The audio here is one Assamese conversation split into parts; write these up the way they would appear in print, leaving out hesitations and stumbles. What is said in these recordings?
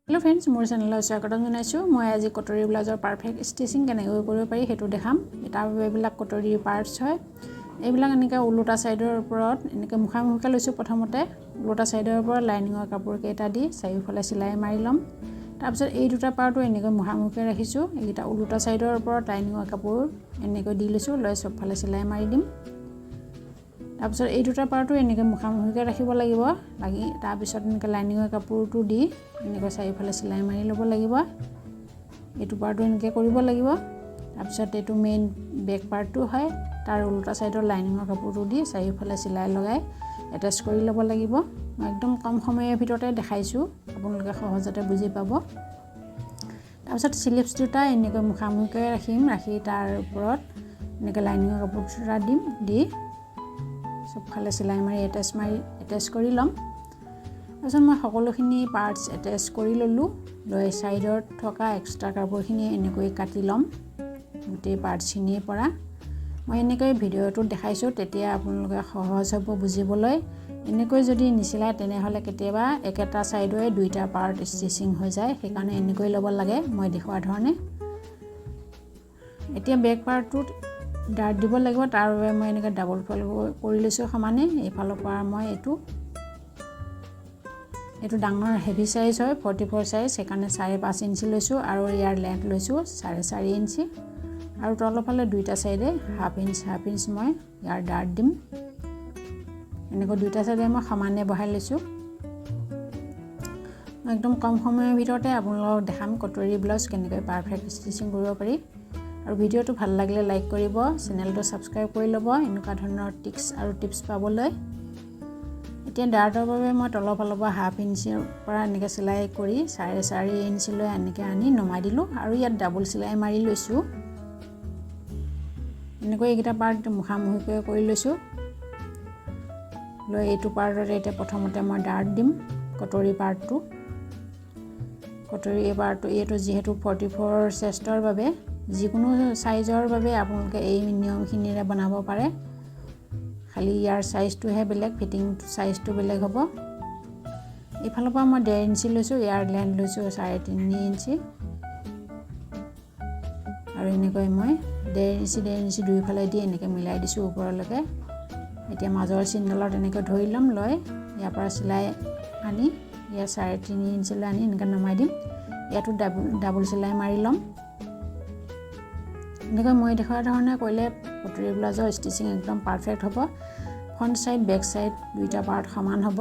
Hello friends, মোৰ চেনেলত স্বাগতম জনাইছো। মই আজি কটৰি ব্লাউজৰ পাৰফেক্ট ষ্টিচিং কেনেকৈ কৰিব পাৰি হেতু দেখাম। এটা এইবিলাক কটৰি পাৰ্টস হয়। এইবিলাক এনেকৈ উলুটা সাইডৰ ওপৰত এনেকৈ মুখামুখিকৈ লৈছো। প্ৰথমতে উলুটা সাইডৰ ওপৰত লাইনিঙৰ কাপোৰ কেইটা দি চাৰিওফালে চিলাই মাৰি লম। তাৰ পিছত এই দুটা পাৰ্টও এনেকৈ মুখামুখিকৈ ৰাখিছো। এইটা উলুটা সাইডৰ ওপৰত লাইনিঙৰ কাপোৰ এনেকৈ দি লৈছো, লৈ সবফালে চিলাই মাৰি দিম। তাৰ পিছত এই দুটা পাৰ্টও এনেকৈ মুখামুখিকৈ ৰাখিব লাগিব। লাগি তাৰ পিছত এনেকৈ লাইনিঙৰ কাপোৰটো দি এনেকৈ চাৰিওফালে চিলাই মাৰি ল'ব লাগিব। এইটো পাৰ্টও এনেকৈ কৰিব লাগিব। তাৰ পিছত এইটো মেইন বেক পাৰ্টটো হয়, তাৰ উল্টা সাইডৰ লাইনিঙৰ কাপোৰটো দি চাৰিওফালে চিলাই লগাই এটাচ কৰি ল'ব লাগিব। মই একদম কম সময়ৰ ভিতৰতে দেখাইছো, আপোনালোকে সহজতে বুজি পাব। তাৰ পিছত স্লিপছ দুটা এনেকৈ মুখামুখিকৈ ৰাখিম, ৰাখি তাৰ ওপৰত এনেকৈ লাইনিঙৰ কাপোৰ দুটা দিম, দি সবফালে চিলাই মাৰি এটাচ কৰি ল'ম। তাৰপিছত মই সকলোখিনি পাৰ্টস এটাচ কৰি ল'লো, লৈ সাইডত থকা এক্সট্ৰা কাপোৰখিনি এনেকৈ কাটি ল'ম। গোটেই পাৰ্টছখিনিৰ পৰা মই এনেকৈ ভিডিঅ'টো দেখাইছো, তেতিয়া আপোনালোকে সহজ হ'ব বুজিবলৈ। এনেকৈ যদি নিচিলাই তেনেহলে কেতিয়াবা একেটা সাইডৰে দুইটা পাৰ্ট ষ্টিচিং হৈ যায়, সেইকাৰণে এনেকৈ ল'ব লাগে মই দেখুৱা ধৰণে। এতিয়া বেক পাৰ্টটোত ডাৰ্ট দিব লাগিব, তাৰ বাবে মই এনেকৈ ডাবল ফল্ড কৰি লৈছো সমানে। এইফালৰ পৰা মই এইটো ডাঙৰ হেভি সাইজ হয়, 44 সাইজ, সেইকাৰণে 5.5 ইঞ্চি লৈছো আৰু ইয়াৰ লেন্থ লৈছো 4.5 ইঞ্চি। আৰু তলফালে দুইটা সাইডে হাফ ইঞ্চ মই ইয়াৰ ডাৰ্ট দিম। এনেকৈ দুইটা সাইডে মই সমানে বহাই লৈছো। মই একদম কম সময়ৰ ভিতৰতে আপোনালোকক দেখাম কটৰি ব্লাউজ কেনেকৈ পাৰফেক্ট ষ্টিচিং কৰিব পাৰি। আৰু ভিডিঅ'টো ভাল লাগিলে লাইক কৰিব, চেনেলটো সাবস্ক্ৰাইব কৰি ল'ব এনেকুৱা ধৰণৰ টিপছ আৰু টিপছ পাবলৈ। এতিয়া ডাৰ্টৰ বাবে মই তলফালৰ পৰা হাফ ইঞ্চিৰ পৰা এনেকৈ চিলাই কৰি 4.5 ইঞ্চিলৈ এনেকৈ আনি নমাই দিলো আৰু ইয়াত ডাবল চিলাই মাৰি লৈছো। এনেকৈ এইকেইটা পাৰ্ট মুখামুখিকৈ কৰি লৈছো। লৈ এইটো পাৰ্টত এতিয়া প্ৰথমতে মই ডাৰ্ট দিম। কটৰি পাৰ্টটো এইটো যিহেতু 44 চেষ্টৰ বাবে, যিকোনো সাইজৰ বাবে আপোনালোকে এই নিয়মখিনিৰে বনাব পাৰে। খালি ইয়াৰ সাইজটোহে বেলেগ, ফিটিং সাইজটো বেলেগ হ'ব। এইফালৰ পৰা মই 1.5 ইঞ্চি লৈছো, ইয়াৰ লেন্থ লৈছো 3.5 ইঞ্চি। আৰু এনেকৈ মই 1.5 ইঞ্চি দুইফালে দি এনেকৈ মিলাই দিছো ওপৰলৈকে। এতিয়া মাজৰ চিনডালত এনেকৈ ধৰি ল'ম, লৈ ইয়াৰ পৰা চিলাই আনি ইয়াৰ 3.5 ইঞ্চিলৈ আনি এনেকৈ নমাই দিম। ইয়াতো ডাবল চিলাই মাৰি ল'ম। এনেকৈ মই দেখুৱা ধৰণে কৰিলে কটৰি ব্লাউজৰ ষ্টিচিং একদম পাৰফেক্ট হ'ব। ফ্ৰণ্ট সাইড বেক সাইড দুইটা পাৰ্ট সমান হ'ব।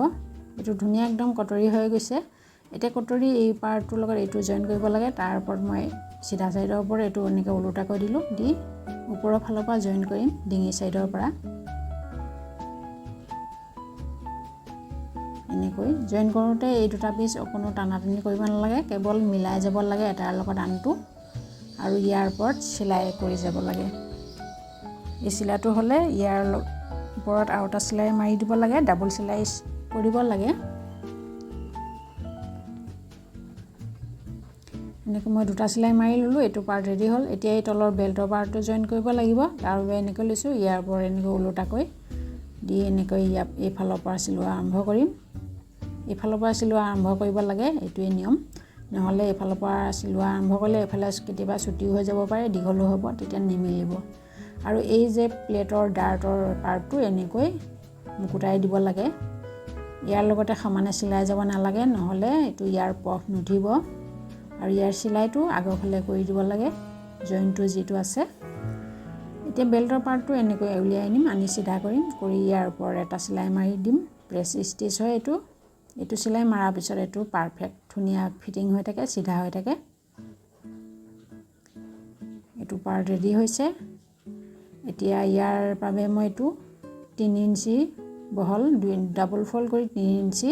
এইটো ধুনীয়া একদম কটৰি হৈ গৈছে। এতিয়া কটৰি এই পাৰ্টটোৰ লগত এইটো জইন কৰিব লাগে। তাৰ ওপৰত মই সিধা সাইডৰ ওপৰত এইটো এনেকৈ ওলোটাকৈ দিলো, দি ওপৰৰ ফালৰ পৰা জইন কৰিম ডিঙি সাইডৰ পৰা। এনেকৈ জইন কৰোঁতে এই দুটা পিচ অকণো টানাটানি কৰিব নালাগে, কেৱল মিলাই যাব লাগে এটাৰ লগত আনটো, আৰু ইয়াৰ ওপৰত চিলাই কৰি যাব লাগে। এই চিলাইটো হ'লে ইয়াৰ ওপৰত আৰু এটা চিলাই মাৰি দিব লাগে, ডাবল চিলাই কৰিব লাগে। এনেকৈ মই দুটা চিলাই মাৰি ল'লো, এইটো পাৰ্ট ৰেডি হ'ল। এতিয়া এই তলৰ বেল্টৰ পাৰ্টটো জইন কৰিব লাগিব। তাৰ বাবে এনেকৈ লৈছো, ইয়াৰ ওপৰত এনেকৈ ওলোটাকৈ দি এনেকৈ এইফালৰ পৰা চিলোৱা আৰম্ভ কৰিম। এইফালৰ পৰা চিলোৱা আৰম্ভ কৰিব লাগে, এইটোৱে নিয়ম। নহ'লে এইফালৰ পৰা চিলোৱা আৰম্ভ কৰিলে এইফালে কেতিয়াবা ছুটিও হৈ যাব পাৰে, দীঘলো হ'ব, তেতিয়া নিমিলিব। আৰু এই যে প্লেটৰ ডাৰ্টৰ পাৰ্টটো এনেকৈ মুকুটাই দিব লাগে। ইয়াৰ লগতে সমানে চিলাই যাব নালাগে, নহ'লে এইটো ইয়াৰ পফ নুঠিব। আৰু ইয়াৰ চিলাইটো আগৰফালে কৰি দিব লাগে, জইনটো যিটো আছে। এতিয়া বেল্টৰ পাৰ্টটো এনেকৈ উলিয়াই আনিম, আনি চিধা কৰিম, কৰি ইয়াৰ ওপৰত এটা চিলাই মাৰি দিম। প্ৰেছ ষ্টিচ হয় এইটো চিলাই মাৰাৰ পিছত এইটো পাৰফেক্ট ধুনীয়া ফিটিং হৈ থাকে, চিধা হৈ থাকে। এইটো পাৰ্ট ৰেডি হৈছে। এতিয়া ইয়াৰ বাবে মই এইটো 3 ইঞ্চি বহল ডাবল ফল্ড কৰি 3 ইঞ্চি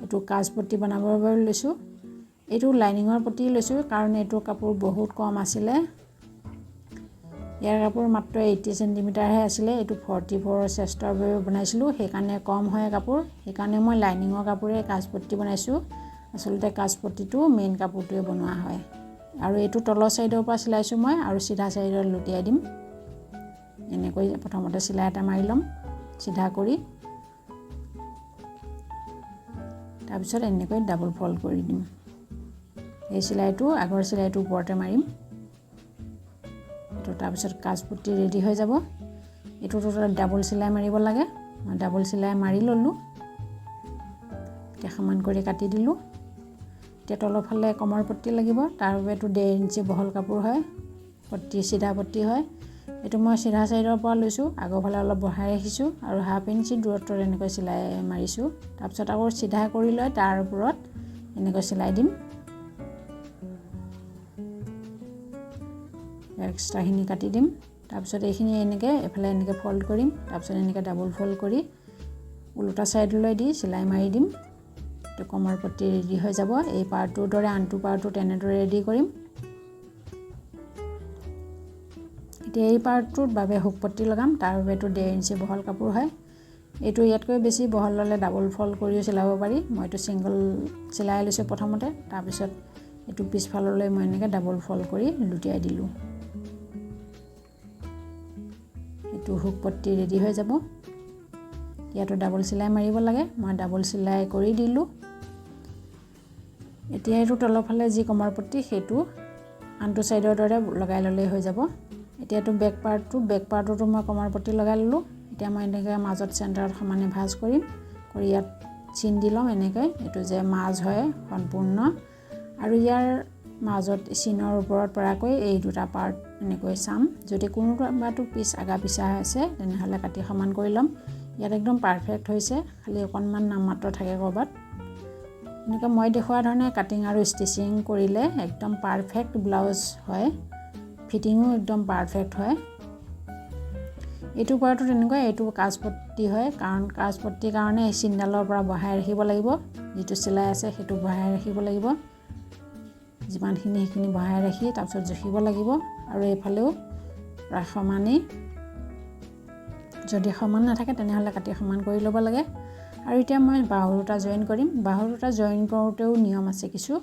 এইটো কাজ পট্টি বনাবৰ বাবে লৈছো। এইটো লাইনিঙৰ পট্টি লৈছো, কাৰণ এইটো কাপোৰ বহুত কম আছিলে। ইয়াৰ কাপোৰ মাত্ৰ 80 চেণ্টিমিটাৰহে আছিলে। এইটো 44 চেষ্টৰ বাবে বনাইছিলো, সেইকাৰণে কম হয় কাপোৰ। সেইকাৰণে মই লাইনিঙৰ কাপোৰে কাজ পট্টি বনাইছো। আচলতে কাজ পট্টিটো মেইন কাপোৰটোৱে বনোৱা হয়। আৰু এইটো তলৰ সাইডৰ পৰা চিলাইছো মই, আৰু সিধা সাইডত লুটিয়াই দিম। এনেকৈ প্ৰথমতে চিলাই এটা মাৰি ল'ম সিধা কৰি, তাৰপিছত এনেকৈ ডাবল ফল্ড কৰি দিম। এই চিলাইটো আগৰ চিলাইটো ওপৰতে মাৰিম তো তাৰপিছত কাজপট্টি ৰেডি হৈ যাব এইটোতো ডাবল চিলাই মাৰিব লাগে মই ডাবল চিলাই মাৰি ললোঁ এতিয়া সমান কৰি কাটি দিলোঁ এতিয়া তলৰ ফালে কমৰ পট্টি লাগিব তাৰ বাবে এইটো 1.5 ইঞ্চি বহল কাপোৰ হয় পট্টি সিধা পট্টি হয় এইটো মই সিধা সাইডৰ পৰা লৈছোঁ আগৰ ফালে অলপ বহাই ৰাখিছোঁ আৰু 1/2 ইঞ্চি দূৰত্বত এনেকৈ চিলাই মাৰিছোঁ তাৰপিছত আকৌ সিধা কৰি লৈ তাৰ ওপৰত এনেকৈ চিলাই দিম এক্সট্ৰাখিনি কাটি দিম তাৰপিছত এইখিনি এনেকৈ এফালে এনেকৈ ফল্ড কৰিম তাৰপিছত এনেকৈ ডাবল ফল্ড কৰি উল্টা সাইডলৈ দি চিলাই মাৰি দিম তো কমৰ পট্টি ৰেডি হৈ যাব এই পাৰ্টটোৰ দৰে আনটো পাৰ্টটো তেনেদৰে ৰেডি কৰিম এতিয়া এই পাৰ্টটোৰ বাবে হুক পট্টি লগাম তাৰ বাবে এইটো 1.5 ইঞ্চি বহল কাপোৰ হয় এইটো ইয়াতকৈ বেছি বহল ল'লে ডাবল ফল্ড কৰিও চিলাব পাৰি মই এইটো সিংগল চিলাই লৈছোঁ প্ৰথমতে তাৰপিছত এইটো পিছফাললৈ মই এনেকৈ ডাবল ফল্ড কৰি লুটিয়াই দিলোঁ এইটো হুক পট্টি ৰেডি হৈ যাব ইয়াতো ডাবল চিলাই মাৰিব লাগে মই ডাবল চিলাই কৰি দিলোঁ এতিয়া এইটো তলৰ ফালে যি কমৰ পট্টি সেইটো আনটো সাইডৰ দৰে লগাই ল'লে হৈ যাব এতিয়া এইটো বেক পাৰ্টটো মই কমৰ পট্টি লগাই ল'লোঁ এতিয়া মই এনেকৈ মাজত চেণ্টাৰত সমানে ভাঁজ কৰিম কৰি ইয়াত চিন দি ল'ম এনেকৈ এইটো যে মাজ হয় সম্পূৰ্ণ আৰু ইয়াৰ মাজত চিনৰ ওপৰত পৰাকৈ এই দুটা পাৰ্ট এনেকৈ চাম যদি কোনোবাটো পিছ আগা পিছা আছে তেনেহ'লে কাটি সমান কৰি ল'ম ইয়াত একদম পাৰফেক্ট হৈছে খালি অকণমান নামমাত্ৰ থাকে ক'ৰবাত এনেকৈ মই দেখুওৱা ধৰণে কাটিং আৰু ষ্টিচিং কৰিলে একদম পাৰফেক্ট ব্লাউজ হয় ফিটিঙো একদম পাৰফেক্ট হয় এইটো কৰাটো তেনেকৈ এইটো কাজপট্টি হয় কাৰণ কাজপট্টিৰ কাৰণে এই চিনডালৰ পৰা বহাই ৰাখিব লাগিব যিটো চিলাই আছে সেইটো বহাই ৰাখিব লাগিব যিমানখিনি সেইখিনি বহাই ৰাখি তাৰপিছত জুখিব লাগিব আৰু এইফালেও প্ৰায় সমানেই যদি সমান নাথাকে তেনেহ'লে কাটি সমান কৰি ল'ব লাগে আৰু এতিয়া মই বাহু দুটা জইন কৰিম বাহু দুটা জইন কৰোঁতেও নিয়ম আছে কিছু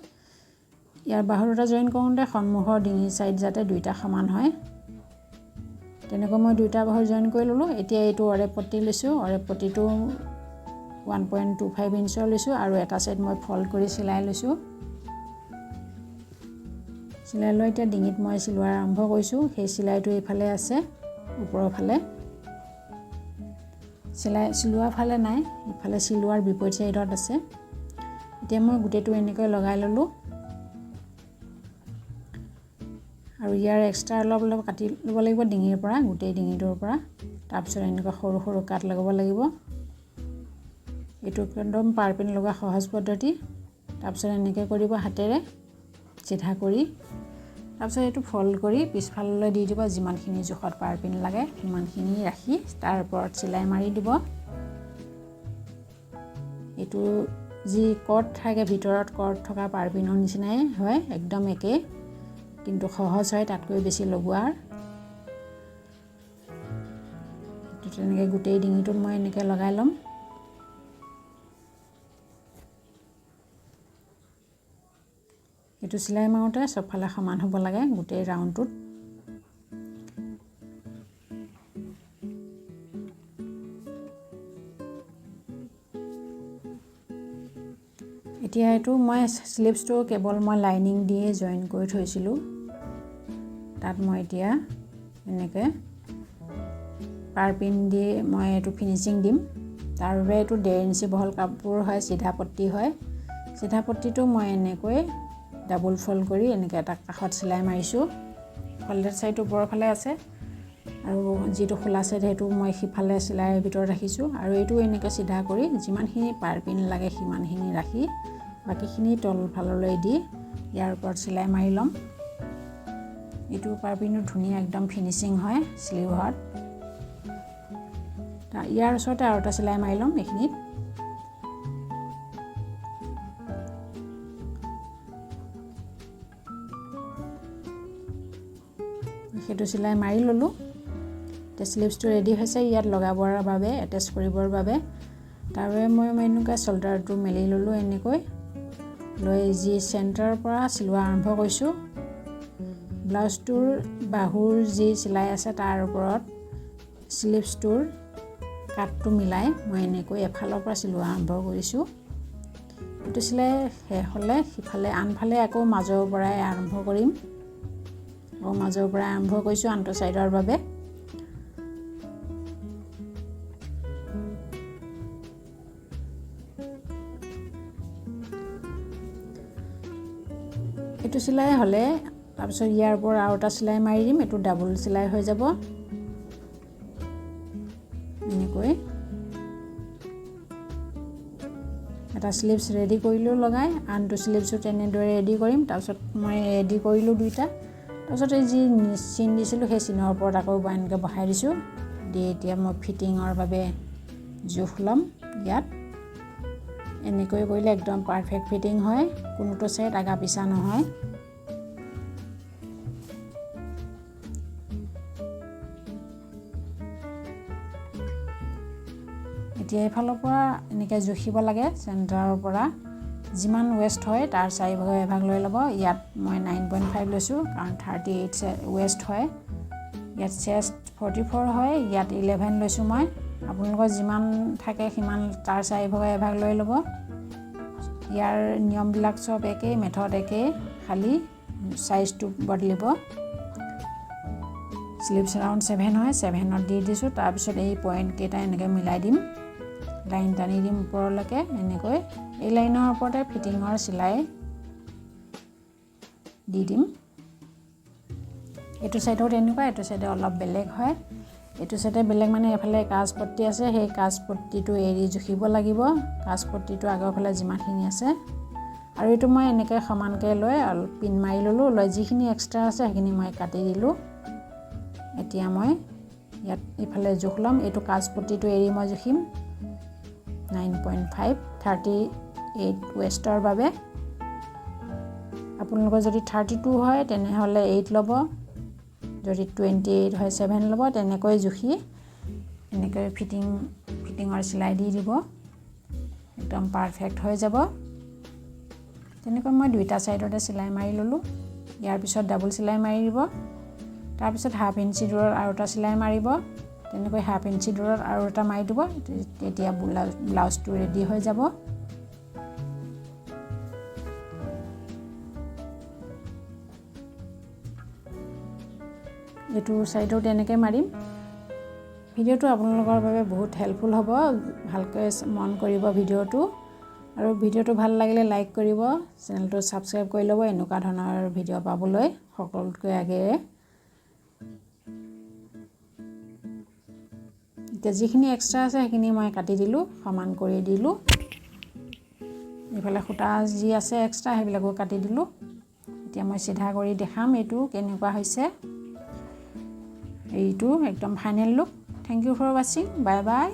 ইয়াৰ বাহু দুটা জইন কৰোঁতে সন্মুখৰ ডিঙি সাইড যাতে দুইটা সমান হয় তেনেকৈ মই দুইটা বাহু জইন কৰি ল'লোঁ এতিয়া এইটো অৰেপ পট্টি লৈছোঁ অৰেপ পট্টিটো 1.25 ইঞ্চৰ লৈছোঁ আৰু এটা সাইড মই ফল্ড কৰি চিলাই লৈছোঁ চিলাই লৈ এতিয়া ডিঙিত মই চিলোৱা আৰম্ভ কৰিছোঁ সেই চিলাইটো এইফালে আছে ওপৰৰ ফালে চিলোৱা ফালে নাই ইফালে চিলোৱাৰ বিপৰীত সাইডত আছে এতিয়া মই গোটেইটো এনেকৈ লগাই ল'লোঁ আৰু ইয়াৰ এক্সট্ৰা অলপ কাটি ল'ব লাগিব ডিঙিৰ পৰা গোটেই ডিঙিটোৰ পৰা তাৰপিছত এনেকৈ সৰু সৰু কাট লগাব লাগিব এইটো একদম পাৰপিন লগা সহজ পদ্ধতি তাৰপিছত এনেকৈ কৰিব হাতেৰে চিধা কৰি তাৰপিছত এইটো ফল্ড কৰি পিছফাললৈ দি দিব যিমানখিনি জোখত পাৰপিন লাগে সিমানখিনি ৰাখি তাৰ ওপৰত চিলাই মাৰি দিব এইটো যি কট থাকে ভিতৰত কট থকা পাৰপিনৰ নিচিনাই হয় একদম একে কিন্তু সহজ হয় তাতকৈ বেছি লগোৱাৰ এইটো তেনেকৈ গোটেই ডিঙিটোত মই এনেকৈ লগাই ল'ম এইটো চিলাই মাৰোঁতে সবফালে সমান হ'ব লাগে গোটেই ৰাউণ্ডটোত এতিয়া এইটো মই স্লিভছটো কেৱল মই লাইনিং দিয়ে জইন কৰি থৈছিলোঁ তাত মই এতিয়া এনেকৈ পাৰপিন দি মই এইটো ফিনিচিং দিম তাৰ বাবে এইটো 1.5 ইঞ্চি বহল কাপোৰ হয় সিধা পট্টি হয় সিধা পট্টিটো মই এনেকৈ ডাবল ফল্ড কৰি এনেকৈ এটা কাষত চিলাই মাৰিছোঁ ফল্ডেড সাইড ওপৰৰ ফালে আছে আৰু যিটো খোলা সাইড সেইটো মই সিফালে চিলাইৰ ভিতৰত ৰাখিছোঁ আৰু এইটো এনেকৈ সিধা কৰি যিমানখিনি পাৰপিন লাগে সিমানখিনি ৰাখি বাকীখিনি তলফাললৈ দি ইয়াৰ ওপৰত চিলাই মাৰি ল'ম এইটো পাৰপিনো ধুনীয়া একদম ফিনিচিং হয় স্লিভত ইয়াৰ ওচৰতে আৰু এটা চিলাই মাৰি ল'ম এইখিনিত সেইটো চিলাই মাৰি ল'লোঁ এতিয়া স্লিভছটো ৰেডি হৈছে ইয়াত লগাবৰ বাবে এটেচ কৰিবৰ বাবে তাৰ বাবে মই এনেকৈ শোল্ডাৰটো মেলি ল'লোঁ এনেকৈ লৈ যি চেণ্টাৰৰ পৰা চিলোৱা আৰম্ভ কৰিছোঁ ব্লাউজটোৰ বাহুৰ যি চিলাই আছে তাৰ ওপৰত স্লিভছটোৰ কাটটো মিলাই মই এনেকৈ এফালৰ পৰা চিলোৱা আৰম্ভ কৰিছোঁ এইটো চিলাই শেষ হ'লে সিফালে আনফালে আকৌ মাজৰ পৰাই আৰম্ভ কৰিম আৰু মাজৰ পৰা আৰম্ভ কৰিছোঁ আনটো সাইডৰ বাবে এইটো চিলাই হ'লে তাৰপিছত ইয়াৰ পৰা আৰু এটা চিলাই মাৰি দিম এইটো ডাবল চিলাই হৈ যাব এনেকৈ এটা স্লিভছ ৰেডি কৰিলোঁ লগাই আনটো স্লিভছো তেনেদৰে ৰেডি কৰিম তাৰপিছত মই ৰেডি কৰিলোঁ দুইটা তাৰপিছত এই যি চিন দিছিলোঁ সেই চিনৰ ওপৰত আকৌ এনেকৈ বহাই দিছোঁ দি এতিয়া মই ফিটিঙৰ বাবে জোখ ল'ম ইয়াত এনেকৈ কৰিলে একদম পাৰফেক্ট ফিটিং হয় কোনোটো সাইড আগা পিছা নহয় এতিয়া এফালৰ পৰা এনেকৈ জুখিব লাগে চেণ্টাৰৰ পৰা যিমান ৱেষ্ট হয় তাৰ 4 ভাগৰ এভাগ লৈ ল'ব ইয়াত মই 9.5 লৈছোঁ কাৰণ 38 ৱেষ্ট হয় ইয়াত চেষ্ট 44 হয় ইয়াত 11 লৈছোঁ মই আপোনালোকৰ যিমান থাকে সিমান তাৰ 4 ভাগৰ এভাগ লৈ ল'ব ইয়াৰ নিয়মবিলাক সব একেই মেথড একেই খালি সাইজটো বদলিব স্লিভছ ৰাউণ্ড 7 হয় 7ত দি দিছোঁ তাৰপিছত এই পইণ্ট কেইটা এনেকৈ মিলাই দিম লাইন টানি দিম ওপৰলৈকে এনেকৈ এই লাইনৰ ওপৰতে ফিটিঙৰ চিলাই দি দিম এইটো সাইডত এনেকুৱা এইটো সাইডে অলপ বেলেগ হয় এইটো সাইডে বেলেগ মানে এফালে কাজপট্টি আছে সেই কাজপট্টিটো এৰি জুখিব লাগিব কাজপট্টিটো আগৰ ফালে যিমানখিনি আছে আৰু এইটো মই এনেকৈ সমানকৈ লৈ পিন মাৰি ল'লোঁ লৈ যিখিনি এক্সট্ৰা আছে সেইখিনি মই কাটি দিলোঁ এতিয়া মই ইয়াত ইফালে জোখ ল'ম এইটো কাজপট্টিটো এৰি মই জুখিম 9.5 38 ৱেষ্টৰ বাবে আপোনালোকৰ যদি 32 হয় তেনেহ'লে 8 ল'ব যদি 28 হয় 7 ল'ব তেনেকৈ জুখি এনেকৈ ফিটিঙৰ চিলাই দি দিব একদম পাৰফেক্ট হৈ যাব তেনেকৈ মই দুইটা সাইডতে চিলাই মাৰি ল'লোঁ ইয়াৰ পিছত ডাবল চিলাই মাৰি দিব তাৰপিছত হাফ ইঞ্চি দূৰত আৰু এটা চিলাই মাৰিব তেনেকৈ হাফ ইঞ্চি দূৰত আৰু এটা মাৰি দিব তেতিয়া ব্লাউজটো ৰেডি হৈ যাব এইটো সাইডত তেনেকৈ মাৰিম ভিডিঅ'টো আপোনালোকৰ বাবে বহুত হেল্পফুল হ'ব ভালকৈ মন কৰিব ভিডিঅ'টো আৰু ভিডিঅ'টো ভাল লাগিলে লাইক কৰিব চেনেলটো সাবস্ক্ৰাইব কৰি ল'ব এনেকুৱা ধৰণৰ ভিডিঅ' পাবলৈ সকলোতকৈ আগেয়ে এতিয়া যিখিনি এক্সট্ৰা আছে সেইখিনি মই কাটি দিলোঁ সমান কৰি দিলোঁ এইফালে খুঁটা যি আছে এক্সট্ৰা সেইবিলাকো কাটি দিলোঁ এতিয়া মই চিধা কৰি দেখাম এইটো কেনেকুৱা হৈছে এইটো একদম final look thank you for ৱাচিং বাই বাই